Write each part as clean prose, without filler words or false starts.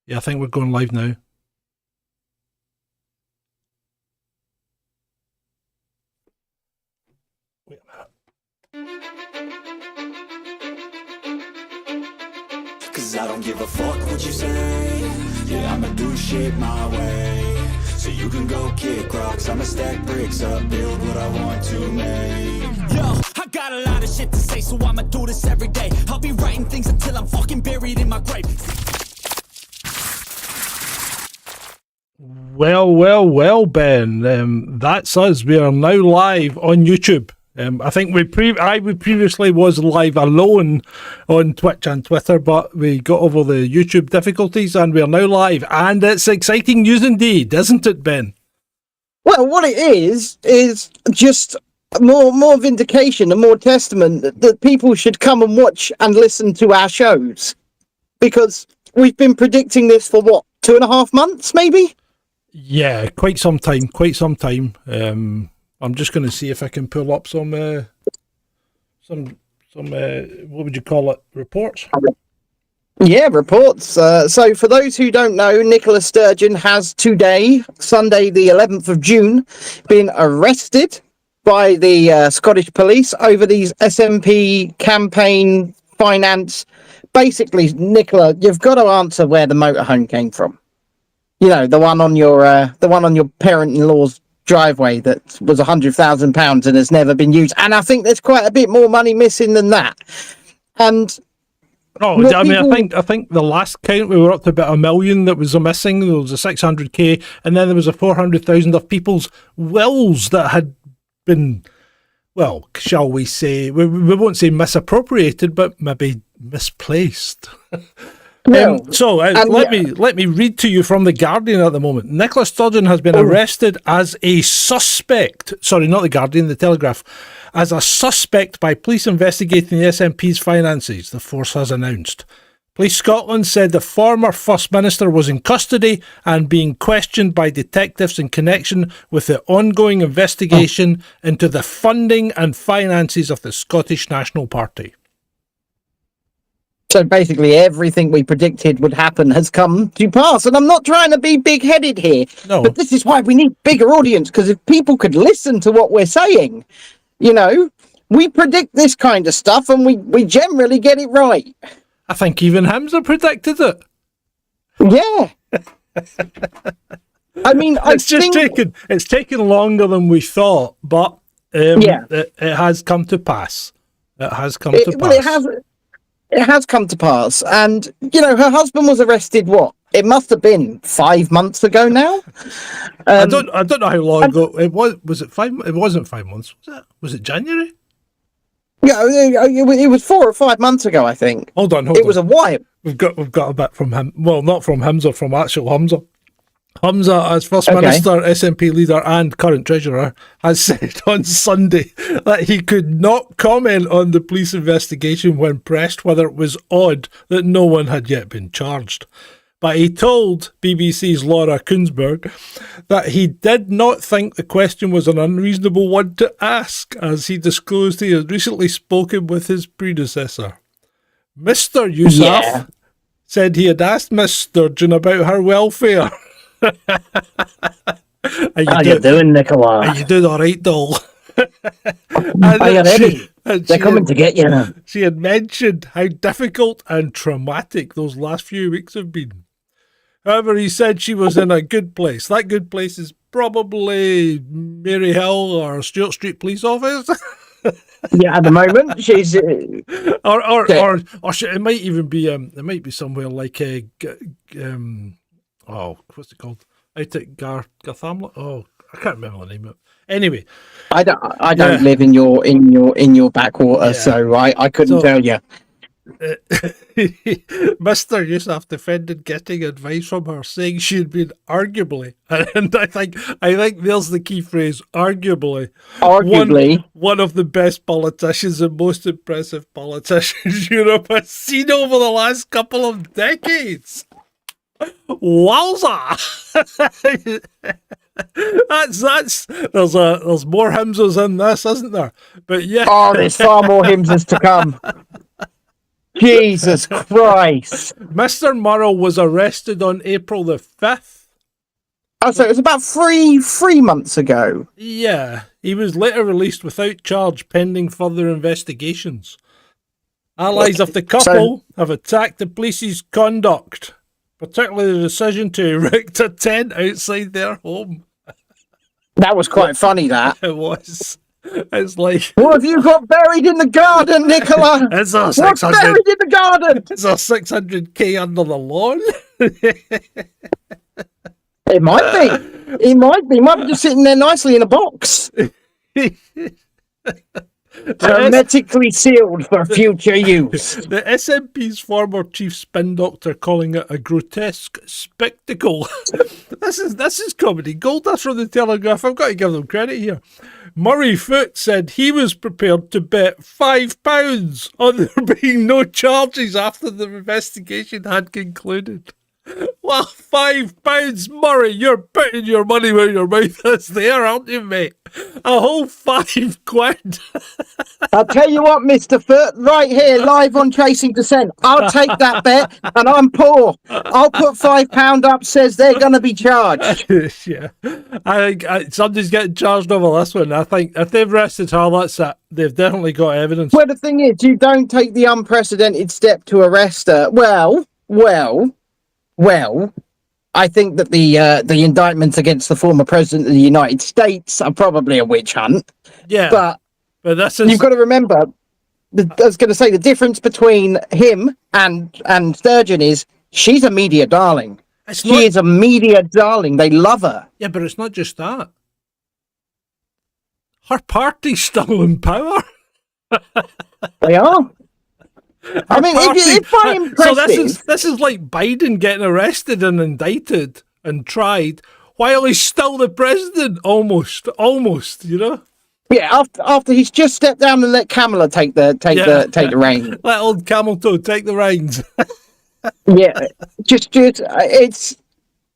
Yeah, I think we're going live now. Wait a minute. 'Cause I don't give a fuck what you say. Yeah, I'ma do shit my way. So you can go kick rocks, I'ma stack bricks up, build what I want to make. Yo, I got a lot of shit to say, so I'ma do this every day. I'll be writing things until I'm fucking buried in my grave. Well, Ben. That's us. We are now live on YouTube. I think we previously was live alone on Twitch and Twitter, but we got over the YouTube difficulties and we're now live. And it's exciting news indeed, isn't it, Ben? Well, what it is just more vindication and more testament that people should come and watch and listen to our shows. Because we've been predicting this for, 2.5 months, maybe? Yeah, quite some time. I'm just going to see if I can pull up some what would you call it, reports? Yeah, reports. So for those who don't know, Nicola Sturgeon has today, Sunday the 11th of June, been arrested by the Scottish police over these SNP campaign finance. Basically, Nicola, you've got to answer where the motorhome came from. You know, the one on your parent-in-law's driveway that was £100,000 and has never been used. And I think there's quite a bit more money missing than that. And I think the last count we were up to about 1 million that was missing. There was a 600k, and then there was a 400,000 of people's wills that had been, well, shall we say, we won't say misappropriated, but maybe misplaced. No. Let me read to you from The Guardian at the moment. Nicola Sturgeon has been arrested as a suspect. Sorry, not The Guardian, The Telegraph. As a suspect by police investigating the SNP's finances, the force has announced. Police Scotland said the former First Minister was in custody and being questioned by detectives in connection with the ongoing investigation into the funding and finances of the Scottish National Party. So basically everything we predicted would happen has come to pass. And I'm not trying to be big-headed here, but this is why we need bigger audience, because if people could listen to what we're saying, you know, we predict this kind of stuff and we generally get it right. I think even Hamza predicted it. Yeah. I mean, it's taken longer than we thought, but it has come to pass. It has come to pass. It has come to pass. And, you know, her husband was arrested, it must have been 5 months ago now. I don't know how long ago it was. Was it 5? It wasn't 5 months. Was it January? Yeah, it was 4 or 5 months ago, I think. Hold on. It was a while. We've got a bit from him. Well, not from Hamza, from actual Hamza. Hamza, as First Minister, SNP leader and current treasurer, has said on Sunday that he could not comment on the police investigation when pressed whether it was odd that no one had yet been charged. But he told BBC's Laura Kuenssberg that he did not think the question was an unreasonable one to ask, as he disclosed he had recently spoken with his predecessor. Mr. Yousaf said he had asked Miss Sturgeon about her welfare. How you doing, Nicola? Are you doing all right, doll? Are you ready? They're coming to get you now. She had mentioned how difficult and traumatic those last few weeks have been. However, he said she was in a good place. That good place is probably Mary Hill or Stewart Street Police Office. Yeah, at the moment she's, or it might even be it might be somewhere like what's it called? Out at Garthamlet. Oh, I can't remember the name of it. Anyway, I don't live in your backwater, so I couldn't tell you. Mr. Yousaf defended getting advice from her, saying she had been arguably, and I think there's the key phrase, arguably one of the best politicians and most impressive politicians Europe has seen over the last couple of decades. Wowza! that's there's more hymns in this, isn't there? But yeah. Oh, there's far more hymns to come. Jesus Christ. Mr. Murrow was arrested on April the 5th. Oh, so it was about three months ago. Yeah, he was later released without charge pending further investigations. Allies of the couple have attacked the police's conduct, particularly the decision to erect a tent outside their home. That was quite funny, that. It was. It's like... What have you got buried in the garden, Nicola? It's a What's 600... buried in the garden? It's a 600k under the lawn. It might be. It might be. It might be just sitting there nicely in a box. Hermetically sealed for future use. The SNP's former chief spin doctor calling it a grotesque spectacle. This is comedy gold. That's from the Telegraph. I've got to give them credit here. Murray Foote said he was prepared to bet £5 on there being no charges after the investigation had concluded. Well, £5, Murray, you're putting your money where your mouth is there, aren't you, mate? A whole £5. I'll tell you what, Mr. Foot, right here, live on Chasing Dissent. I'll take that bet, and I'm poor. I'll put £5 up, says they're going to be charged. Yeah. I think somebody's getting charged over this one. I think if they've arrested her, that's it. They've definitely got evidence. Well, the thing is, you don't take the unprecedented step to arrest her. Well, I think that the indictments against the former president of the United States are probably a witch hunt. Yeah, but this is... You've got to remember, I was going to say, the difference between him and Sturgeon is she's a media darling. She is a media darling. They love her. Yeah, but it's not just that. Her party's still in power. They are. I mean, it's quite impressive. So this is like Biden getting arrested and indicted and tried while he's still the president, almost, you know. Yeah, after he's just stepped down and let Kamala take the reins. Let old Camel Toe take the reins. Yeah, just it's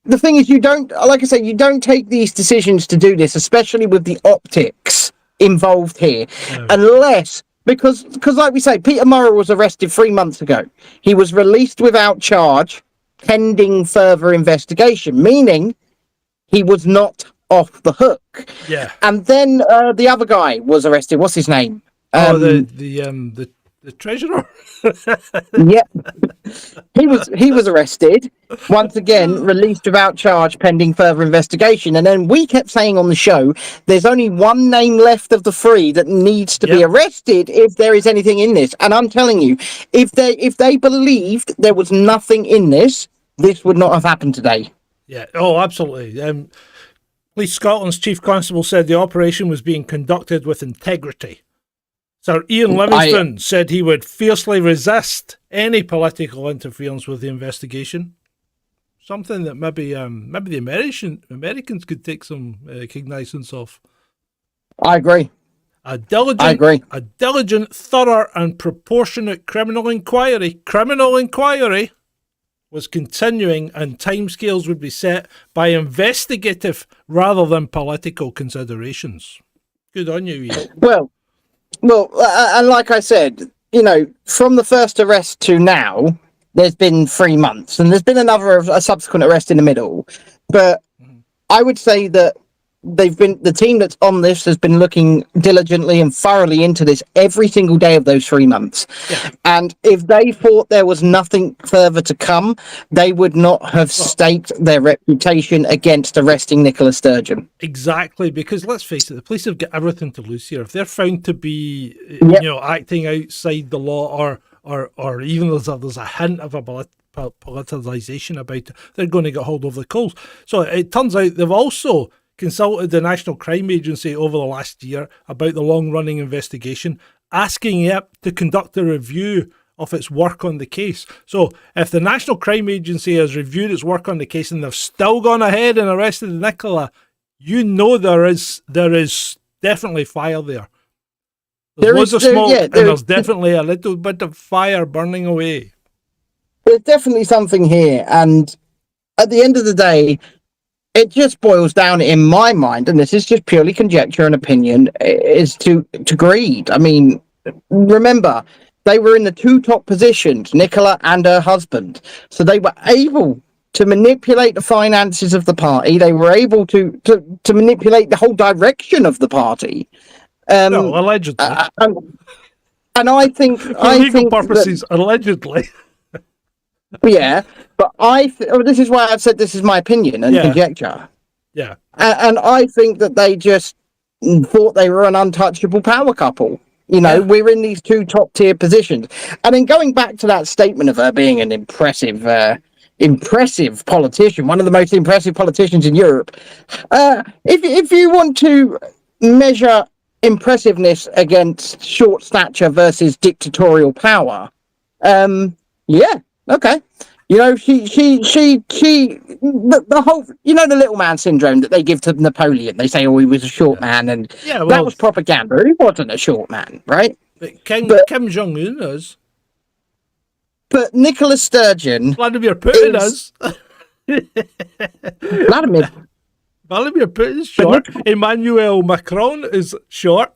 the thing is, you don't, like I say, you don't take these decisions to do this, especially with the optics involved here, unless. Because, like we say, Peter Murrow was arrested 3 months ago. He was released without charge, pending further investigation, meaning he was not off the hook. Yeah. And then the other guy was arrested. What's his name? The treasurer. Yep. He was arrested, once again released without charge pending further investigation. And then we kept saying on the show there's only one name left of the three that needs to be arrested if there is anything in this. And I'm telling you, if they believed there was nothing in this would not have happened today. Yeah. Oh, absolutely. Police Scotland's chief constable said the operation was being conducted with integrity. Sir Ian Livingstone said he would fiercely resist any political interference with the investigation. Something that maybe the Americans could take some cognizance of. I agree. A diligent, thorough and proportionate criminal inquiry was continuing, and timescales would be set by investigative rather than political considerations. Good on you, Ian. Well, and like I said, you know, from the first arrest to now, there's been 3 months, and there's been a subsequent arrest in the middle. But I would say that the team that's on this has been looking diligently and thoroughly into this every single day of those 3 months. Yeah. And if they thought there was nothing further to come, they would not have staked their reputation against arresting Nicola Sturgeon. Exactly, because let's face it, the police have got everything to lose here. If they're found to be, acting outside the law, or even there's a hint of a politicization about it, they're going to get hold of the coals. So it turns out they've also consulted the National Crime Agency over the last year about the long-running investigation, asking it to conduct a review of its work on the case. So if the National Crime Agency has reviewed its work on the case and they've still gone ahead and arrested Nicola, you know there is definitely fire there. There's loads of smoke, and there's definitely a little bit of fire burning away. There's definitely something here, and at the end of the day, it just boils down, in my mind, and this is just purely conjecture and opinion, is to greed. I mean, remember, they were in the two top positions, Nicola and her husband. So they were able to manipulate the finances of the party. They were able to manipulate the whole direction of the party. No, allegedly. And I think... For legal purposes, allegedly. Yeah, but this is why I've said this is my opinion and conjecture. Yeah. And I think that they just thought they were an untouchable power couple. You know, we're in these two top tier positions. And then going back to that statement of her being an impressive politician, one of the most impressive politicians in Europe. If you want to measure impressiveness against short stature versus dictatorial power, okay. You know, the whole, you know, the little man syndrome that they give to Napoleon. They say, oh, he was a short man, and that was propaganda. He wasn't a short man, right? But Kim Jong-un is. But Nicola Sturgeon... Vladimir Putin is. Vladimir Putin is short. Emmanuel Macron is short.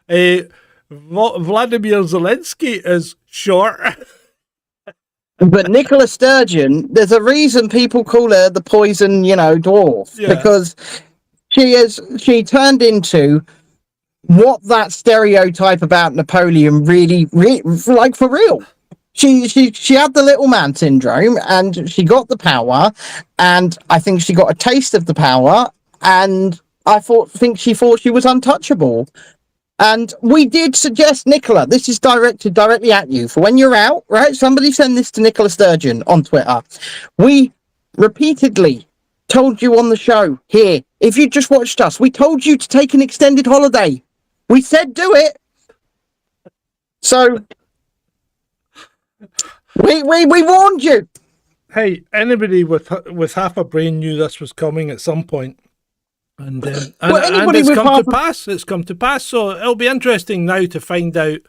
Vladimir Zelensky is short. But Nicola Sturgeon, there's a reason people call her the poison, dwarf, because she turned into what that stereotype about Napoleon really like for real. She had the little man syndrome, and she got the power, and I think she got a taste of the power, and think she thought she was untouchable. And we did suggest, Nicola, this is directed directly at you, for when you're out, right? Somebody send this to Nicola Sturgeon on Twitter. We repeatedly told you on the show here, if you just watched us, we told you to take an extended holiday. We said do it. So we warned you. Hey, anybody with half a brain knew this was coming at some point. And it's come to pass. It's come to pass. So it'll be interesting now to find out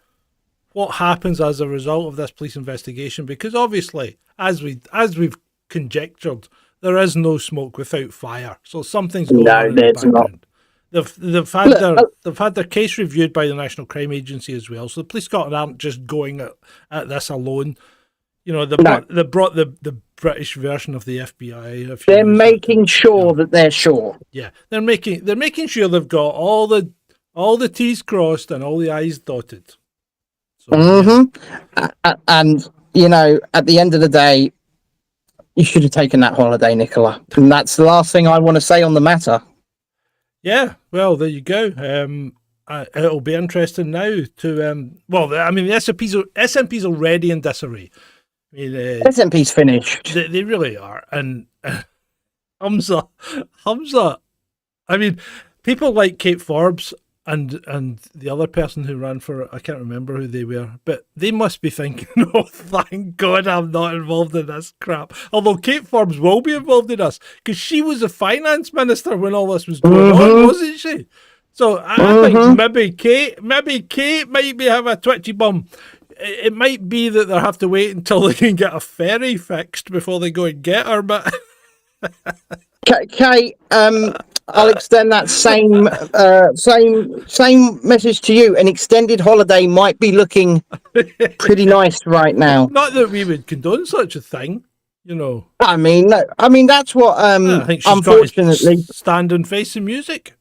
what happens as a result of this police investigation, because obviously, as we've conjectured, there is no smoke without fire. So something's going on in the background. They've had their case reviewed by the National Crime Agency as well. So the police Scotland aren't just going at this alone. You know, they brought the British version of the FBI. They're making sure that they're sure. Yeah, they're making sure they've got all the T's crossed and all the I's dotted. So, and at the end of the day, you should have taken that holiday, Nicola. And that's the last thing I want to say on the matter. Yeah, well, there you go. It'll be interesting now to the SNP's already in disarray. I mean, SNP's finished. They really are. And Humza, I mean, people like Kate Forbes and the other person who ran for it, I can't remember who they were, but they must be thinking, oh, thank God I'm not involved in this crap. Although Kate Forbes will be involved in this, because she was the finance minister when all this was going on, wasn't she? So I think maybe Kate might have a twitchy bum. It might be that they'll have to wait until they can get a ferry fixed before they go and get her, but... Kate, I'll extend that same message to you. An extended holiday might be looking pretty nice right now. Not that we would condone such a thing, I mean, that's what, I think she's unfortunately... got to stand and face the music.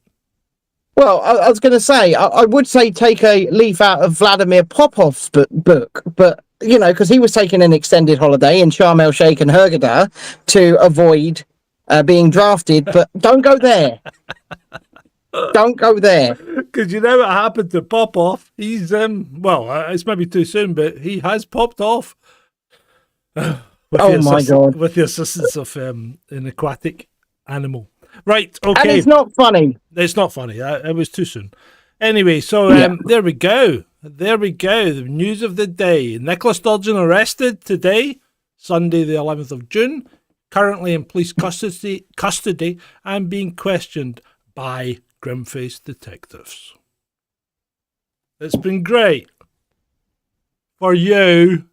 Well, I was going to say, I would say take a leaf out of Vladimir Popov's book, but, because he was taking an extended holiday in Sharm el-Sheikh and Hurghada to avoid being drafted, but don't go there. Don't go there. Because you know what happened to Popov? He's, it's maybe too soon, but he has popped off. God. With the assistance of an aquatic animal. Right, okay. And it's not funny. It's not funny. It was too soon. Anyway, so there we go. There we go. The news of the day. Nicola Sturgeon arrested today, Sunday the 11th of June, currently in police custody and being questioned by grim-faced detectives. It's been great. For you.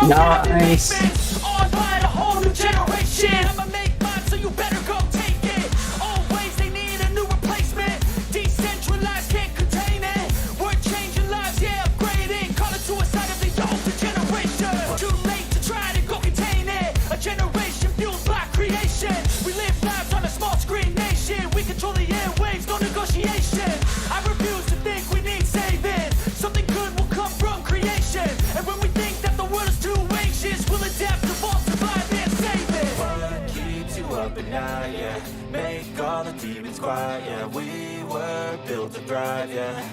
Nice. On by a whole new generation. I'ma make mine, so you better go take it. up at night, yeah. Make all the demons quiet, yeah. We were built to thrive, yeah.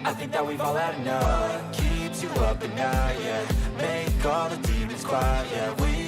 I think that we've all had enough. What keeps you up at night, yeah. Make all the demons quiet, yeah. We